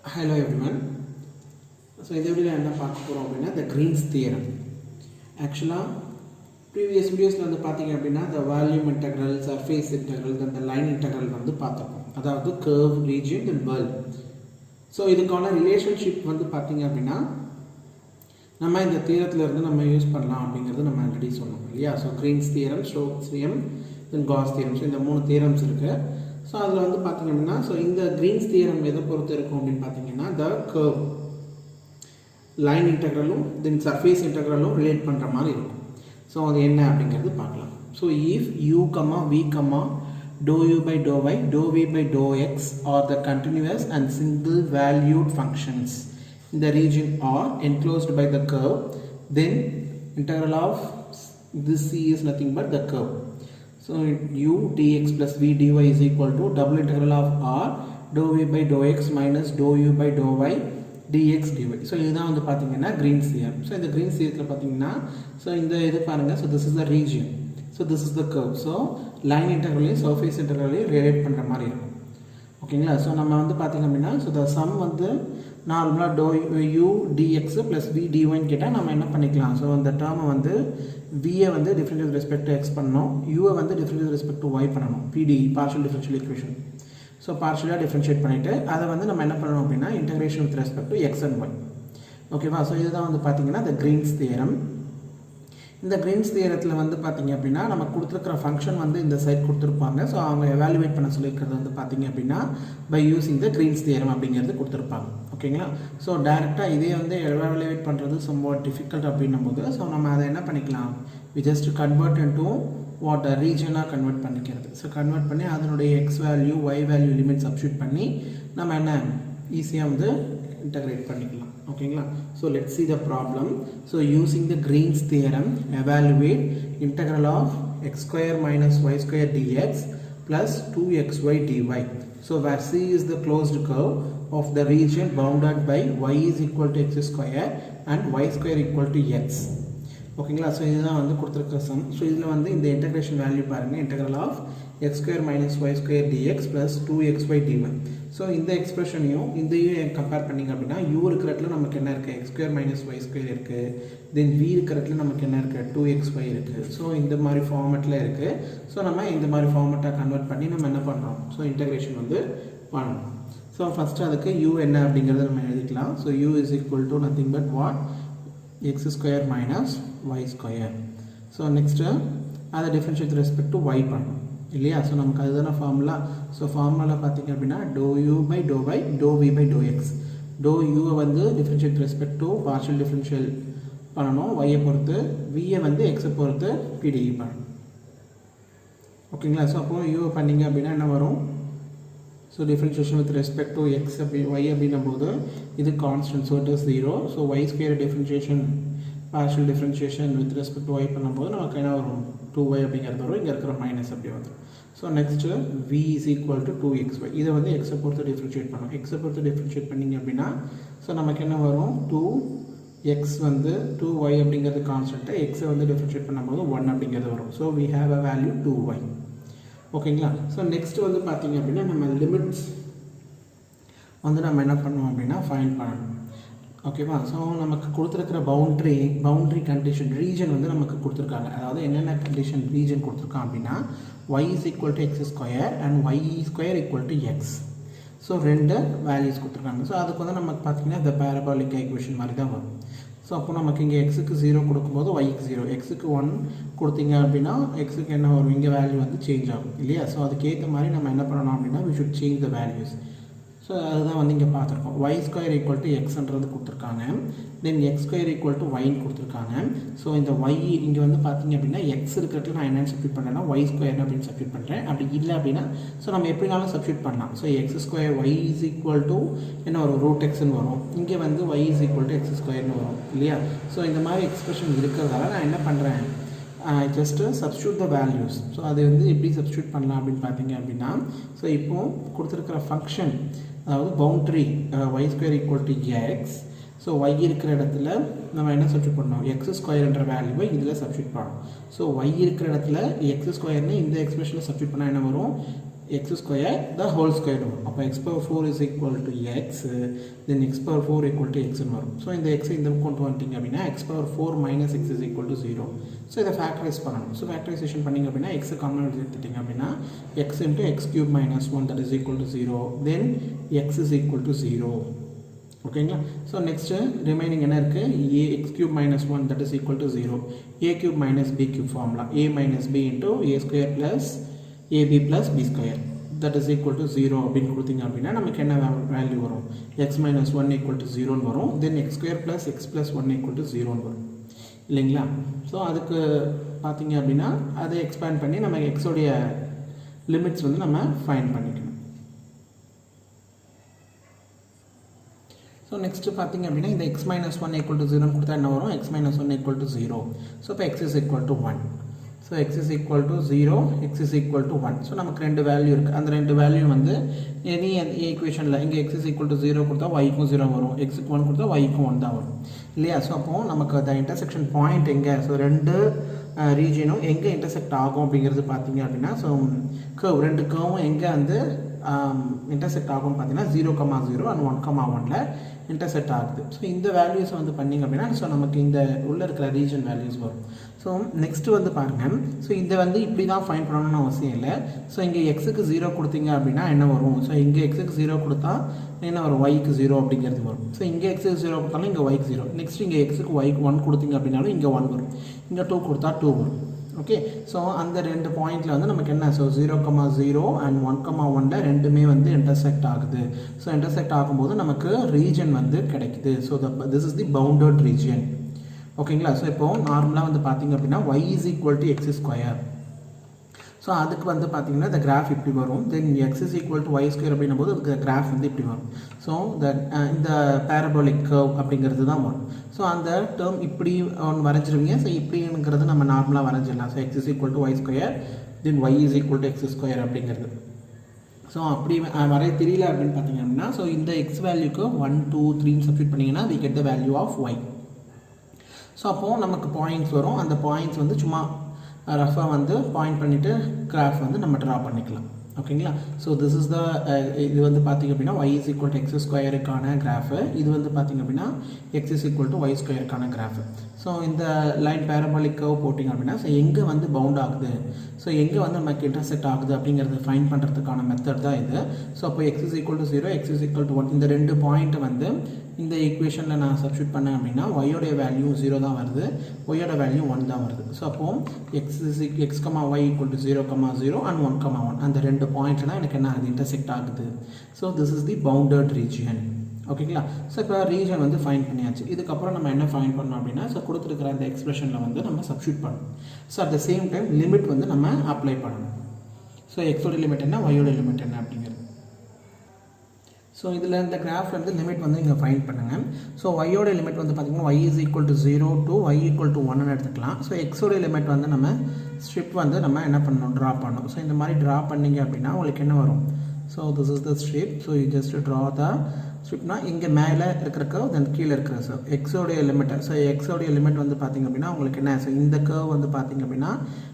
Hello everyone. So in this video என்ன பார்க்க போறோம் அப்படினா the Green's theorem. Actually previous videosல வந்து பாத்தீங்க அப்படினா the volume integral, surface integral and the line integral வந்து பார்த்தோம். அதாவது curve, region and world. So இதுக்கான relationship வந்து பாத்தீங்க அப்படினா நம்ம இந்த தியரத்துல இருந்து நம்ம யூஸ் பண்ணலாம் அப்படிங்கறது நம்ம ஆல்ரெடி சொன்னோம் இல்லையா? So Green's theorem, Stokes theorem, then Gauss theorem. So இந்த மூணு theorems இருக்கு. So அதில் வந்து பார்த்தீங்கன்னா ஸோ இந்த Green's theorem எதை பொறுத்து இருக்கும் அப்படின்னு பார்த்தீங்கன்னா the curve line integralum then surface integralum relate பண்ணுற மாதிரி இருக்கும். ஸோ அது என்ன அப்படிங்கிறது பார்க்கலாம். So if u, v, dou u by dou y, dou v by dou x are the continuous and single valued functions in the region R enclosed by the curve, then integral of this c is nothing but the curve. So u dx plus v dy is equal to double integral of r dou v by dou x minus dou u by dou y dx dy. So இதுதான் வந்து பாத்தீங்கன்னா Green's theorem. So இந்த Green's theoremல பாத்தீங்கன்னா so இந்த இது பாருங்க, so this is the region, so this is the curve. So line integral surface integral relate பண்ற மாதிரி இருக்கும். ஓகேங்களா? so நம்ம வந்து பாத்தீங்க அப்படினா so the sum வந்து நார்மலா dou u dx plus v dy ன்னு கேட்டா நம்ம என்ன பண்ணிக்கலாம்? so அந்த டேர்ம் வந்து v வந்து differentiate with respect to x பண்ணனும், u வந்து differentiate with respect to y பண்ணனும், pde partial differential equation. so partially differentiate பண்ணிட்டு அதை வந்து நம்ம என்ன பண்ணனும் அப்படினா integration with respect to x and y. ஓகேவா? so இதுதான் வந்து பாத்தீங்கன்னா the Green's theorem. இந்த Green's theoremல வந்து பாத்தீங்க அப்படினா நமக்கு கொடுத்திருக்கிற ஃபங்க்ஷன் வந்து இந்த சைடு கொடுத்திருப்பாங்க. சோ அவங்க எவாலுவேட் பண்ண சொல்லிருக்கிறது வந்து பாத்தீங்க அப்படினா by using the Green's theorem அப்படிங்கிறது கொடுத்திருப்பாங்க. ஓகேங்களா? சோ டைரக்ட்டா இதே வந்து எவாலுவேட் பண்றது somewhat difficult அப்படினும்போது சோ நம்ம அதை என்ன பண்ணிக்கலாம்? we just convert into what the region ஆ கன்வர்ட் பண்ணிக்கிறது. சோ கன்வர்ட் பண்ணி அதனுடைய x value y value limit substitute பண்ணி நம்ம என்ன ஈஸியா வந்து integrate பண்ணிக்கலாம். ஓகேங்களா? so let's see the problem. so using the Green's theorem, evaluate integral of x square minus y square dx plus 2xy dy. so where c is the closed curve of the region bounded by y is equal to x square and y square equal to x. ஓகேங்களா? so இதுதான் வந்து கொடுத்திருக்கிற some. so இதுல வந்து இந்த integration value பாருங்க, integral of x square minus y square dx plus 2xy dy. so இந்த எக்ஸ்பிரஷனையும் இதையும் கம்பேர் பண்ணீங்க அப்படினா u இருக்கிற இடத்துல நமக்கு என்ன இருக்கு? x square minus y square இருக்கு. then v இருக்கிற இடத்துல நமக்கு என்ன இருக்கு? 2xy இருக்கு. so இந்த மாதிரி ஃபார்மட்ல இருக்கு. so நம்ம இந்த மாதிரி ஃபார்மட்டா கன்வர்ட் பண்ணி நம்ம என்ன பண்றோம்? so இன்டகிரேஷன் வந்து பண்ணணும். so ஃபர்ஸ்ட் அதுக்கு u என்ன அப்படிங்கறத நம்ம எழுதிக்கலாம். so u is equal to nothing but what? x square minus y square. so next அதை differentiate with respect to y பண்ணணும் இல்லையா? so நமக்கு அதுதான ஃபார்முலா. so ஃபார்முலா பாத்தீங்க அப்படினா dou u by dou y dou v by dou x. dou u வந்து differentiate with respect to partial differential பண்ணனும் y பொறுத்து, v வந்து x பொறுத்து pde பண்ணனும். ஓகேங்களா? so அப்போ u பண்ணீங்க அப்படினா என்ன வரும்? so differentiation with respect to x y அப்படினும்போது இது constant, so it is 0. so y square differentiation partial differentiation with respect to y பண்ணும்போது நமக்கு என்ன வரும்? 2y அப்படிங்கிறது வரும். இங்க இருக்கிற மைனஸ் அப்படியே வந்துரும். so next v is equal to 2xy. இதை வந்து x பொறுத்து differentiate பண்ணனும். x பொறுத்து differentiate பண்ணீங்க அப்படினா so நமக்கு என்ன வரும்? 2x வந்து 2y அப்படிங்கிறது கான்ஸ்டன்ட், x வந்து differentiate பண்ணும்போது 1 அப்படிங்கிறது வரும். so we have a value 2y. ஓகேங்களா? so next வந்து பாத்தீங்க அப்படினா நம்ம லிமிட்ஸ் வந்து நம்ம என்ன பண்ணனும் அப்படினா ஃபைண்ட் பண்ணனும். ஓகேவா? so நமக்கு கொடுத்திருக்கிற பவுண்டரி கண்டிஷன் ரீஜன் வந்து நமக்கு கொடுத்திருக்காங்க. அதாவது என்னென்ன கண்டிஷன் ரீஜன் கொடுத்திருக்காங்க அப்படினா y is equal to x square and y square equal to x. so ரெண்டு வேல்யூஸ் கொடுத்திருக்காங்க. so அதுக்கு வந்து நமக்கு பாத்தீங்கன்னா the parabolic equation மாதிரி தான் வரும். so அப்போ நமக்கு இங்க x க்கு 0 கொடுக்கும்போது y க்கு 0, x க்கு 1 கொடுத்தீங்க அப்படினா x க்கு என்ன வரும்? இங்க வேல்யூ வந்து சேஞ்ச் ஆகும் இல்லையா? so அதுக்கு ஏத்த மாதிரி நம்ம என்ன பண்ணனும் அப்படினா we should change the values. so அதுதான் வந்து இங்க பாத்துறோம். y square equal to x ன்றது கொடுத்திருக்காங்க. then x square equal to y ன்னு கொடுத்திருக்காங்க. so இந்த y இங்க வந்து பாத்தீங்க அப்படினா x இருக்கிறதுல நான் என்ன சப்ஸ்டிட்யூட் பண்றேன்னா y square அப்படினு சப்ஸ்டிட்யூட் பண்றேன். அப்படி இல்ல அப்படினா so நம்ம எப்படினாலும் சப்ஸ்டிட்யூட் பண்ணலாம். so x square y is equal to என்ன வரும்? root x ன்னு வரும். இங்க வந்து y is equal to x square ன்னு வரும் இல்லையா? so இந்த மாதிரி எக்ஸ்பிரஷன் இருக்கிறதால நான் என்ன பண்றேன்? just substitute the values. so அது வந்து எப்படி சப்ஸ்டிட்யூட் பண்ணலாம் அப்படினு பாத்தீங்க அப்படினா so இப்போ கொடுத்திருக்கிற ஃபங்க்ஷன் அதாவது boundary y square equal to x. so y இருக்கிற இடத்துல நம்ம என்ன சப்ஸ்டிட்யூட் பண்ணனும்? x square என்ற வேல்யூவை இதுல சப்ஸ்டிட்யூட் பண்ணனும். so y இருக்கிற இடத்துல x square னு இந்த எக்ஸ்பிரஷன்ல சப்ஸ்டிட்யூட் பண்ணா என்ன வரும்? x square the whole square வரும். அப்போ x power 4 is equal to x, then x power 4 equal to x ன்னு வரும். ஸோ இந்த x இந்த கொண்டு வந்துட்டீங்க அப்படின்னா x power 4 minus x is equal to 0. So இதை ஃபேக்டரைஸ் பண்ணணும். ஸோ ஃபேக்டரைசேஷன் பண்ணிங்க அப்படின்னா x காமன் எடுத்துட்டிங்க அப்படின்னா x into x cube minus 1 that is equal to 0, then x is equal to 0. ஓகேங்களா? ஸோ நெக்ஸ்ட்டு ரிமைனிங் என்ன இருக்குது? a x cube minus 1 that is equal to 0, a cube minus b cube formula a minus b into a square plus ab plus b square that is equal to 0 அப்படின்னு கொடுத்தீங்க அப்படின்னா நமக்கு என்ன value வரும்? x minus 1 equal to 0 வரும், then x square plus x plus 1 equal to 0 வரும் இல்லைங்களா? So அதுக்கு பார்த்தீங்க அப்படின்னா அதை எக்ஸ்பேண்ட் பண்ணி நம்ம எக்ஸோடைய லிமிட்ஸ் வந்து நம்ம ஃபைண்ட் பண்ணிக்கணும். ஸோ நெக்ஸ்ட்டு பார்த்தீங்க அப்படின்னா இந்த x minus 1 equal to 0 கொடுத்தா என்ன வரும்? x minus 1 equal to 0. So இப்போ x is equal to 1. So x is equal to 0, x is equal to 1. So நமக்கு ரெண்டு வேல்யூ இருக்குது. அந்த ரெண்டு வேல்யூ வந்து எனி ஈக்குவேஷனில் இங்கே x is equal to 0 கொடுத்தா yக்கும் 0 வரும், xக்கு 1 கொடுத்தா yக்கும் 1 தான் வரும் இல்லையா? ஸோ அப்போது நமக்கு அந்த இன்டர்செக்ஷன் பாயிண்ட் எங்கே? ஸோ ரெண்டு ரீஜனும் எங்கே இன்டர்செக்ட் ஆகும் அப்படிங்கிறது பார்த்தீங்க அப்படின்னா ஸோ கர்வ் ரெண்டு கர்வும் எங்கே வந்து இன்டர்செக்ட் ஆகும்னு பார்த்தீங்கன்னா 0,0 அண்ட் 1,1ல இன்டர்செக்ட் ஆகுது. ஸோ இந்த வேல்யூஸ் வந்து பண்ணிங்க அப்படின்னா ஸோ நமக்கு இந்த உள்ளே இருக்கிற ரீஜன் வேல்யூஸ் வரும். ஸோ நெக்ஸ்ட்டு வந்து பாருங்கள், ஸோ இதை வந்து இப்படி தான் ஃபைண்ட் பண்ணணும்னு அவசியம் இல்லை. ஸோ இங்கே எக்ஸுக்கு 0 கொடுத்தீங்க அப்படின்னா என்ன வரும்? ஸோ இங்கே எக்ஸுக்கு 0 கொடுத்தா என்ன வரும்? ஒய்க்கு 0 அப்படிங்கிறது வரும். ஸோ இங்கே எக்ஸுக்கு 0 கொடுத்தாலும் இங்கே ஒய்க்கு 0. நெக்ஸ்ட் இங்கே எக்ஸுக்கு ஒய்க்கு 1 கொடுத்தீங்க அப்படின்னாலும் இங்கே 1 வரும், இங்கே 2 கொடுத்தா 2 வரும். ஓகே, ஸோ அந்த ரெண்டு பாயிண்டில் வந்து நமக்கு என்ன? ஸோ 0,0 அண்ட் 1,1ல ரெண்டுமே வந்து இன்டர்செக்ட் ஆகுது. ஸோ இன்டர்செக்ட் ஆகும்போது நமக்கு ரீஜன் வந்து கிடைக்குது. So this is the bounded region. ஓகேங்களா? ஸோ இப்போது நார்மலாக வந்து பார்த்திங்க அப்படின்னா y is equal to x square. So அதுக்கு வந்து பார்த்திங்கன்னா இந்த கிராஃப் இப்படி வரும். தென் x is equal to y square அப்படின்னும் போது அதுக்கு கிராஃப் வந்து இப்படி வரும். ஸோ இந்த பேரபோலிக் கர்வ் அப்படிங்கிறது தான் வரும். ஸோ அந்த டேர்ம் இப்படி ஒன்று வரைஞ்சிருவீங்க. ஸோ இப்படிங்கிறது நம்ம நார்மலாக வரைஞ்சிடலாம். So x is equal to y square, then y is equal to x square அப்படிங்கிறது. ஸோ அப்படி வரைய தெரியல அப்படின்னு பார்த்தீங்க அப்படின்னா ஸோ இந்த எக்ஸ் வேல்யூக்கு 1, 2, 3 சப்ஸ்டிட் பண்ணிங்கன்னா we get the value of y. So அப்போது நமக்கு பாயிண்ட்ஸ் வரும். அந்த பாயிண்ட்ஸ் வந்து சும்மா ரஃபாக வந்து பாயிண்ட் பண்ணிவிட்டு கிராஃப் வந்து நம்ம ட்ரா பண்ணிக்கலாம். ஓகேங்களா? ஸோ திஸ் இஸ் த இது வந்து பார்த்திங்க அப்படின்னா y is equal to x ஸ்கொயருக்கான கிராஃபு. இது வந்து பார்த்திங்க அப்படின்னா x is equal to y ஸ்கொயருக்கான கிராஃபு. ஸோ இந்த லைன் பேரபாலிக் கர்வ் போட்டிங்க அப்படின்னா ஸோ எங்கே வந்து பவுண்ட் ஆகுது, ஸோ எங்கே வந்து நமக்கு இன்டர்செக்ட் ஆகுது அப்படிங்கிறது ஃபைண்ட் பண்ணுறதுக்கான மெத்தட் தான் இது. ஸோ அப்போ x is equal to 0, x is equal to 1 இந்த ரெண்டு பாயிண்ட்டை வந்து இந்த ஈக்குவேஷனில் நான் சப்ஸ்டிட் பண்ணேன் அப்படின்னா ஒய்யோடைய வேல்யூ 0 தான் வருது, ஒய்யோட வேல்யூ 1 தான் வருது. ஸோ அப்போது x, y equal to 0,0 and 1,1 அந்த ரெண்டு பாயிண்ட்லாம் எனக்கு என்ன ஆகுது? இன்டர்செக்ட் ஆகுது. So this is the bounded region. ஓகேங்களா? ஸோ இப்போ ரீஜன் வந்து ஃபைண்ட் பண்ணியாச்சு. இதுக்கப்புறம் நம்ம என்ன ஃபைண்ட் பண்ணோம் அப்படின்னா ஸோ கொடுத்துருக்கிற அந்த எக்ஸ்பிரஷனில் வந்து நம்ம சப்ஸ்டிட் பண்ணணும். So at the same time limit வந்து நம்ம அப்ளை பண்ணணும். ஸோ எக்ஸோட லிமிட் என்ன, ஒய்யோட லிமிட் என்ன அப்படிங்கிறது. ஸோ இதில் இந்த கிராஃப் வந்து லிமிட் வந்து இங்கே ஃபைண்ட் பண்ணுங்கள். ஸோ ஒய்யோட லிமிட் வந்து பார்த்திங்கன்னா y is equal to 0 to y equal to 1 எடுத்துக்கலாம். ஸோ எக்ஸோட லிமிட் வந்து நம்ம ஸ்ட்ரிப் வந்து நம்ம என்ன பண்ணணும்? ட்ரா பண்ணணும். ஸோ இந்த மாதிரி ட்ரா பண்ணிங்க அப்படின்னா உங்களுக்கு என்ன வரும்? So this is the strip. So you just draw the ஸ்ட்ரிப்னா இங்கே மேலே இருக்கிற கர்வ் தென் கீழே இருக்கிற கர்வ் எக்ஸோடைய லிமிட். ஸோ எக்ஸோடைய லிமிட் வந்து பார்த்திங்க அப்படின்னா உங்களுக்கு என்ன? ஸோ இந்த கர்வ் வந்து பார்த்திங்க அப்படின்னா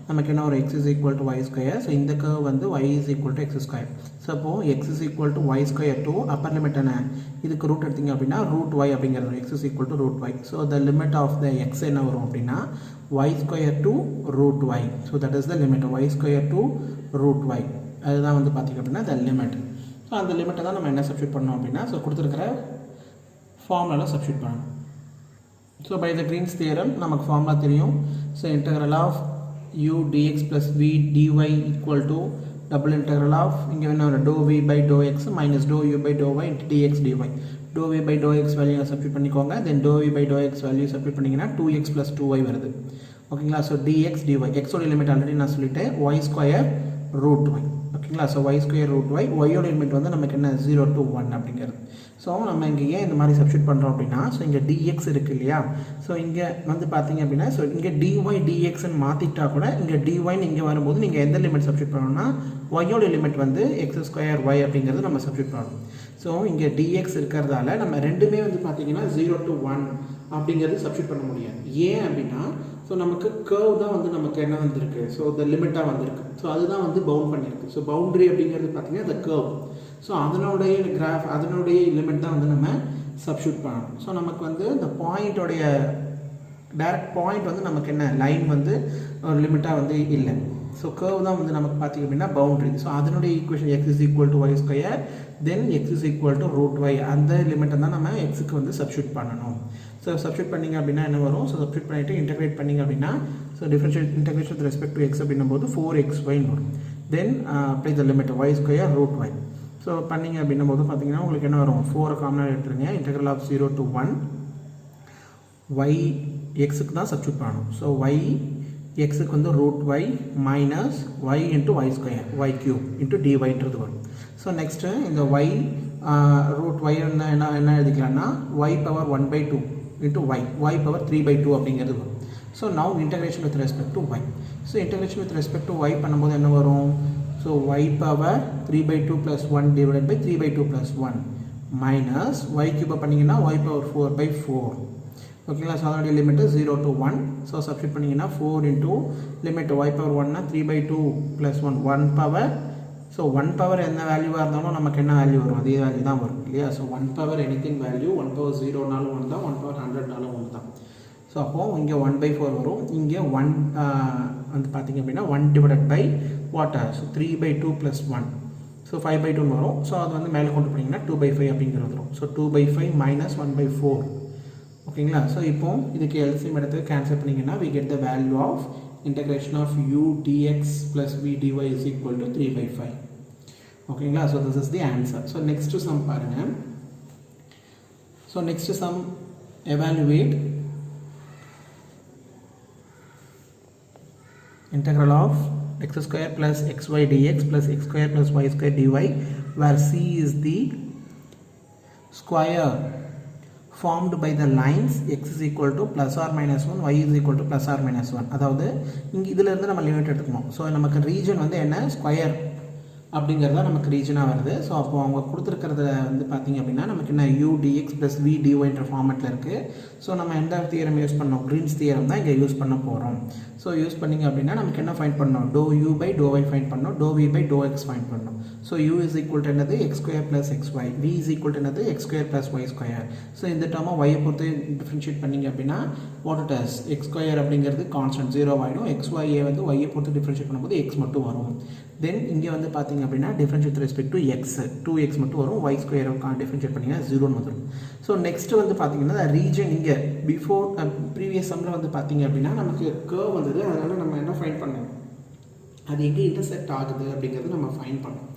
நமக்கு என்ன ஒரு x is equal to y square. So இந்த கர்வ் வந்து y is equal to x square. So அப்போது x is equal to y square to upper limit என்ன? இதுக்கு ரூட் எடுத்திங்க அப்படின்னா ரூட் y அப்படிங்கிறது x is equal to root y. So the limit of the x என்ன வரும் அப்படின்னா y square to root y. So that is the limit y square to root y. அதுதான் வந்து பார்த்திங்க அப்படின்னா the limit. ஸோ அந்த லிமிட்டை தான் நம்ம என்ன சப்ஸ்டிட் பண்ணோம் அப்படின்னா ஸோ கொடுத்துருக்கிற ஃபார்முலாவில் சப்ஸ்டிட் பண்ணணும். So by the Green's theorem நமக்கு ஃபார்முலா தெரியும். So integral of u dx plus v dy equal to double integral of இங்கே என்ன dou v by dou x minus dou u by dou y into dx dy. dou v by dou x value substitute பண்ணிக்கோங்க. Then dou v by dou x value substitute பண்ணிங்கன்னா 2x plus 2y வருது. ஓகேங்களா? So dx dy எக்ஸோட limit already நான் சொல்லிட்டேன் y square root y. ஓகேங்களா? So y square root y, ஒய்யோட limit வந்து நமக்கு என்ன? 0 to 1 அப்படிங்கிறது. ஸோ நம்ம இங்கே ஏன் இந்த மாதிரி சப்ஸ்டிட் பண்ணுறோம் அப்படின்னா ஸோ இங்கே dx இருக்குது இல்லையா? ஸோ இங்கே வந்து பார்த்தீங்க அப்படின்னா ஸோ இங்கே dy dxன்னு மாற்றிட்டா கூட இங்கே dyன்னு இங்கே வரும்போது நீங்கள் எந்த லிமிட் சப்ஸ்டிட் பண்ணணும்னா ஒய்யோட லிமிட் வந்து x ஸ்கொயர் y அப்படிங்கிறது நம்ம சப்ஸ்டிட் பண்ணணும். ஸோ இங்கே dx இருக்கிறதால நம்ம ரெண்டுமே வந்து பார்த்தீங்கன்னா 0 to 1 அப்படிங்கிறது சப்ஸ்டிட் பண்ண முடியாது. ஏன் அப்படின்னா ஸோ நமக்கு கர்வ் தான் வந்து நமக்கு என்ன வந்திருக்கு, ஸோ த லிமிட்டாக வந்திருக்கு. ஸோ அதுதான் வந்து பவுண்ட் பண்ணியிருக்கு. ஸோ பவுண்ட்ரி அப்படிங்கிறது பார்த்தீங்கன்னா the கர்வ். ஸோ அதனுடைய கிராஃப் அதனுடைய லிமிட் தான் வந்து நம்ம சப்ஸ்டியூட் பண்ணணும். ஸோ நமக்கு வந்து இந்த பாயிண்டோடைய டைரக்ட் பாயிண்ட் வந்து நமக்கு என்ன லைன் வந்து ஒரு லிமிட்டாக வந்து இல்லை. ஸோ கர்வ் தான் வந்து நமக்கு பார்த்திங்க அப்படின்னா பவுண்ட்ரி. ஸோ அதனுடைய equation x is equal to y square then x is equal to root y, அந்த லிமிட்டை தான் நம்ம எக்ஸுக்கு வந்து சப்ஸ்டியூட் பண்ணணும். ஸோ சப்ஸ்டியூட் பண்ணிங்க அப்படின்னா என்ன வரும், ஸோ சப்ஸ்டியூட் பண்ணிவிட்டு இன்டெகிரேட் பண்ணிங்க அப்படின்னா so differentiate integration with respect to X அப்படின்னும் போது 4xy வரும். தென் apply the limit y square root y. So பண்ணிங்க அப்படின்னும் போது பார்த்தீங்கன்னா உங்களுக்கு என்ன வரும், 4 காமனாக எடுத்துருங்க. இன்டெகிரல் ஆஃப் 0 to 1 y எக்ஸுக்கு தான் சப்ஸ்டியூட் பண்ணணும். ஸோ y எக்ஸுக்கு வந்து root y minus y into y square y cube into dyன்றது வரும். ஸோ நெக்ஸ்ட்டு இந்த y ரூட் y என்ன எழுதிக்கலாம்னா y power 1/2 into y power 3/2 அப்படிங்கிறது வரும். So now integration with respect to y. So integration with respect to y பண்ணும்போது என்ன வரும், so y power 3/2 + 1 divided by 3/2 + 1 minus y கியூபை பண்ணிங்கன்னா y பவர் 4/4. ஓகேங்களா. ஸோ அதனுடைய லிமிட்டு 0 to 1. ஸோ சப்ஸ்டியூட் பண்ணிங்கன்னா 4 இன்ட்டு லிமிட் y பவர் 1னா 3/2 + 1 1 power. So 1 power என்ன வேல்யூவாக இருந்தாலும் நமக்கு என்ன வேல்யூ வரும், அதே வேல்யூ தான் வரும் இல்லையா. So 1 power anything value 1 power 0னாலும் 1 தான், 1 பவர் 100னாலும் 1 தான். ஸோ அப்போது இங்கே 1/4 வரும், இங்கே 1 வந்து பார்த்திங்க அப்படின்னா 1 divided by water. So 3/2 + 1 so 5/2 வரும். ஸோ அது வந்து மேலே கொண்டு போனீங்கன்னா 2/5 அப்படிங்கிறது வரும். So 2/5 minus 1/4. ஓகேங்களா. ஸோ இப்போ இதுக்கு எல்சிஎம் எடுத்து கேன்சல் பண்ணிங்கன்னா we get the value of integration of u dx plus v dy is equal to 3/5. ஓகேங்களா. So this is the answer. So next sum பாருங்க. So next sum evaluate integral of x square plus xy dx plus x square plus y square dy where c is the square formed by the lines x is equal to plus or minus 1 y is equal to plus or minus 1. அதாவது இங்கே இதில் இருந்து நம்ம limit எடுத்துக்கணும். So நமக்கு region வந்து என்ன square அப்படிங்கிறதா நமக்கு ரீஜனாக வருது. ஸோ அப்போ அவங்க கொடுத்துருக்கிறத வந்து பார்த்திங்க அப்படின்னா நமக்கு என்ன u dx plus v dyன்ற ஃபார்மெட்டில் இருக்குது. ஸோ நம்ம எந்த தியரம் யூஸ் பண்ணோம், கிரீன்ஸ் தியரம் தான் இங்கே யூஸ் பண்ண போகிறோம். ஸோ யூஸ் பண்ணிங்க அப்படின்னா நமக்கு என்ன ஃபைண்ட் பண்ணோம், dou/y ஃபைண்ட் பண்ணோம், dv/x ஃபைண்ட் பண்ணோம். So u is equal to என்னது x square plus xy, v is equal to என்னது x square plus y square. So இந்த டேர்மை y பொறுத்து டிஃப்ரென்ஷியேட் பண்ணிங்க அப்படின்னா what it is, x square அப்படிங்கிறது கான்ஸ்டன்ட் 0 ஆகிடும். xy வந்து y பொறுத்து டிஃப்ரென்ஷியேட் பண்ணும்போது x மட்டும் வரும். தென் இங்கே வந்து பார்த்திங்க அப்படின்னா differentiate with respect to x 2x மட்டும் வரும். y ஸ்கொயர் டிஃப்ரென்ஷியேட் பண்ணிங்கன்னா 0 வந்துடும். ஸோ நெக்ஸ்ட்டு வந்து பார்த்திங்கன்னா ரீஜன் இங்கே பிஃபோர் ப்ரீவியஸ் சம்மில் வந்து பார்த்திங்க அப்படின்னா நமக்கு கர்வ் வந்தது. அதனால் நம்ம என்ன ஃபைண்ட் பண்ணோம், அது எங்கே இன்டர்செக்ட் ஆகுது அப்படிங்கிறது நம்ம ஃபைண்ட் பண்ணோம்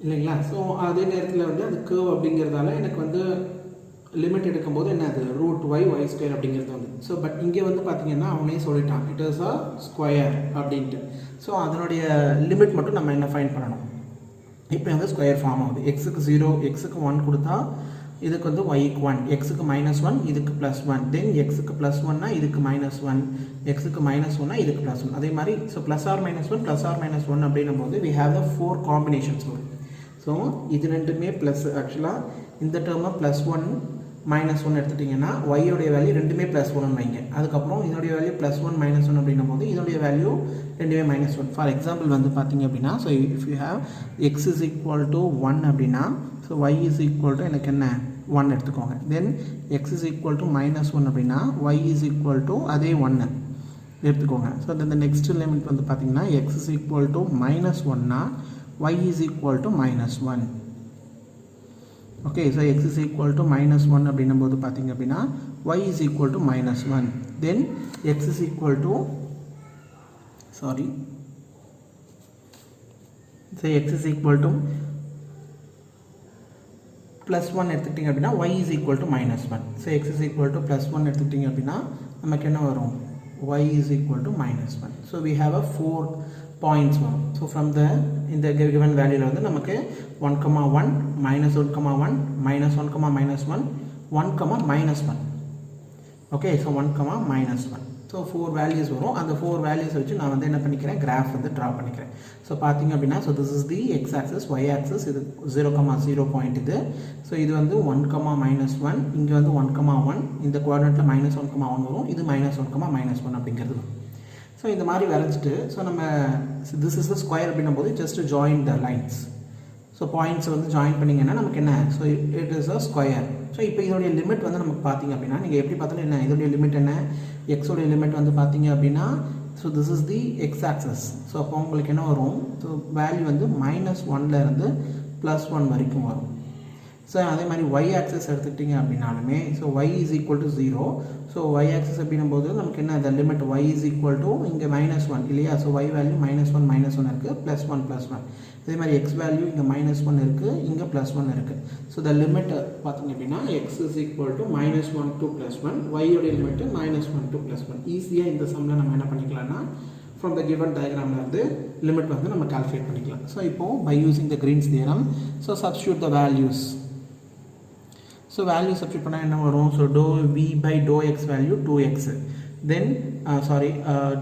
இல்லைங்களா. ஸோ அதே நேரத்தில் வந்து அது கர்வ் அப்படிங்கிறதால எனக்கு வந்து லிமிட் எடுக்கும்போது என்ன அது ரூட் y ஸ்கொயர் அப்படிங்கிறது வந்து. ஸோ பட் இங்கே வந்து பார்த்திங்கன்னா அவனே சொல்லிட்டான் இட் இஸ் அ ஸ்கொயர் அப்படின்ட்டு. ஸோ அதனுடைய லிமிட் மட்டும் நம்ம என்ன ஃபைண்ட் பண்ணணும். இப்போ வந்து ஸ்கொயர் ஃபார்ம் ஆகுது. எக்ஸுக்கு 0 எக்ஸுக்கு 1 கொடுத்தா இதுக்கு வந்து ஒய்க்கு 1, எக்ஸுக்கு -1 இதுக்கு +1, தென் எக்ஸுக்கு +1னா இதுக்கு -1, எக்ஸுக்கு -1னா இதுக்கு +1. அதே மாதிரி ஸோ +or -1 அப்படின்னும் போது we have the 4 combinations வரும். ஸோ இது ரெண்டுமே ப்ளஸ். ஆக்சுவலாக இந்த டேர்மை +1 -1 எடுத்துட்டிங்கன்னா ஒய்யோடைய வேல்யூ ரெண்டுமே +1 வைங்க. அதுக்கப்புறம் இதோடைய வேல்யூ +1 -1 அப்படின்னும் போது இதோடைய வேல்யூ ரெண்டுமே -1. ஃபார் எக்ஸாம்பிள் வந்து பார்த்திங்க அப்படின்னா so if you have x is equal to 1 அப்படின்னா so y is equal to எனக்கு என்ன 1 எடுத்துக்கோங்க. தென் x is equal to -1 அப்படின்னா y is equal to அதே 1 எடுத்துக்கோங்க. ஸோ இந்த நெக்ஸ்ட் லிமிட் வந்து பார்த்திங்கன்னா x is equal to -1னா y is equal to -1. Okay. So x is equal to -1 அப்படின்னும் போது பார்த்திங்க அப்படின்னா y is equal to -1. Then x is equal to so x is equal to +1 எடுத்துக்கிட்டிங்க அப்படின்னா y is equal to -1. So x is equal to +1 எடுத்துக்கிட்டிங்க அப்படின்னா நமக்கு என்ன வரும், y is equal to -1. So we have a 4 points வரும். So from இந்த given வேல்யூவில் வந்து நமக்கு 1, -1, -1, -1, -1, -1, 1, -1. ஓகே. ஸோ 1, -1. ஸோ 4 வேல்யூஸ் வரும். அந்த 4 வேல்யூஸ் வச்சு நான் வந்து என்ன பண்ணிக்கிறேன், கிராஃப் வந்து ட்ரா பண்ணிக்கிறேன். ஸோ பார்த்தீங்க அப்படின்னா, so this is the x axis, y axis, இது 0,0 பாயிண்ட் இது. ஸோ இது வந்து 1,-1, இங்கே வந்து 1,1, இந்த குவாட்ரண்ட்டில் -1,1 வரும், இது -1,-1 அப்படிங்கிறது வரும். ஸோ இந்த மாதிரி வரைஞ்சிட்டு, ஸோ நம்ம திஸ் இஸ் த ஸ்கொயர் அப்படின்னும் போது just join the lines. So points வந்து ஜாயின் பண்ணிங்கன்னா நமக்கு என்ன, so it is a square. So இப்போ இதோடைய லிமிட் வந்து நமக்கு பார்த்தீங்க அப்படின்னா, நீங்கள் எப்படி பார்த்தாலும் என்ன, இதோடைய லிமிட் என்ன, எக்ஸோடைய லிமிட் வந்து பார்த்தீங்க அப்படின்னா, so this is the x access. So அப்போ உங்களுக்கு என்ன வரும், ஸோ வேல்யூ வந்து -1 +1 வரைக்கும் வரும். ஸோ அதே மாதிரி ஒய் ஆக்சஸ் எடுத்துக்கிட்டிங்க அப்படின்னாலுமே, so y is equal to 0. So y axis அப்படின்னும் போது நமக்கு என்ன, இந்த limit y is equal to இங்கே -1 இல்லையா. ஸோ ஒய் வேல்யூ -1 இருக்குது, +1. அதே மாதிரி எக்ஸ் வேல்யூ இங்கே -1 இருக்குது, இங்கே +1 இருக்குது. ஸோ த லிமிட் பார்த்தீங்க அப்படின்னா x is equal to -1 to +1, ஒய்யோடைய லிமிட்டு -1 to +1. ஈஸியாக இந்த சம்மில் நம்ம என்ன பண்ணிக்கலாம்னா, from the given diagram இருந்து லிமிட் வந்து நம்ம கால்குலேட் பண்ணிக்கலாம். ஸோ இப்போது by using the Green's theorem, so substitute the values. So value substitute பண்ணால் என்ன வரும், so to v by dou x value 2x, then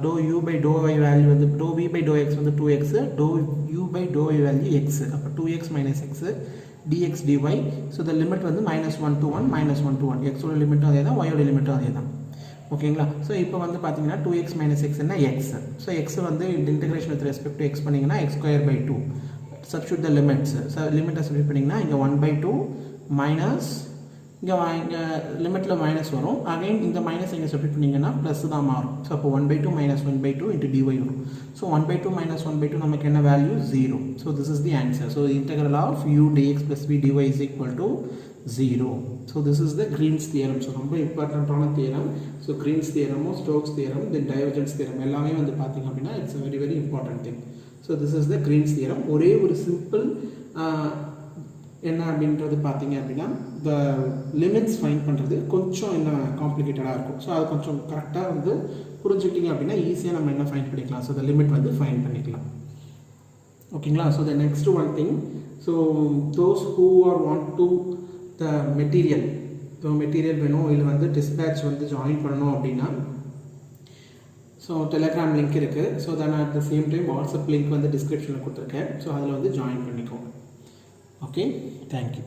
dou u by dou y value வந்து dou v by dou x வந்து 2x, dou u by dou y value x, அப்போ 2x - x dx dy. So இந்த limit வந்து -1 to 1, -1 to 1, x ஓட லிமிட்டும் அதே தான், y ஓட லிமிட்டும் அதே தான். ஓகேங்களா. ஸோ இப்போ வந்து பார்த்தீங்கன்னா 2x - x என்ன, x. ஸோ x வந்து integration with respect to x பண்ணிங்கன்னா x²/2. சப்ஸ்டியூட் த லிமிட்ஸ். ஸோ லிமிட்டை சப்ஸ்டியூட் பண்ணிங்கன்னா இங்கே 1/2 மைனஸ், இங்கே லிமிட்டில் மைனஸ் வரும், அகைன் இந்த மைனஸ் இங்கே சப்ஸ்டியூட் பண்ணிங்கன்னா ப்ளஸ் தான் மாறும். ஸோ அப்போ 1/2 - 1/2 into dy வரும். ஸோ 1/2 - 1/2 நமக்கு என்ன வேல்யூ, 0. So this is the answer. So integral of u dx + v dy is equal to 0. So this is the Green's theorem. So ரொம்ப இம்பார்ட்டண்ட்டான தியரம். ஸோ கிரீன்ஸ் தியரமோ, Stokes theorem, then divergence theorem எல்லாமே வந்து பார்த்தீங்க அப்படின்னா it's very very important thing. So this is the Green's theorem. ஒரே ஒரு simple என்ன அப்படின்றது பார்த்தீங்க அப்படின்னா, த லிமிட்ஸ் ஃபைண்ட் பண்ணுறது கொஞ்சம் என்ன காம்ப்ளிகேட்டடாக இருக்கும். ஸோ அது கொஞ்சம் கரெக்டாக வந்து புரிஞ்சுக்கிட்டீங்க அப்படின்னா ஈஸியாக நம்ம என்ன ஃபைண்ட் பண்ணிக்கலாம், ஸோ த லிமிட் வந்து ஃபைண்ட் பண்ணிக்கலாம். ஓகேங்களா. So the next one thing, so those who are want to the material, so material வேணும், இல்லை வந்து டிஸ்பேட்ச் வந்து ஜாயின் பண்ணணும் அப்படின்னா, ஸோ டெலிகிராம் லிங்க் இருக்குது. So then at the same time WhatsApp link வந்து டிஸ்கிரிப்ஷனில் கொடுத்துருக்கேன். ஸோ அதில் வந்து ஜாயின் பண்ணிக்கோங்க. Okay, thank you.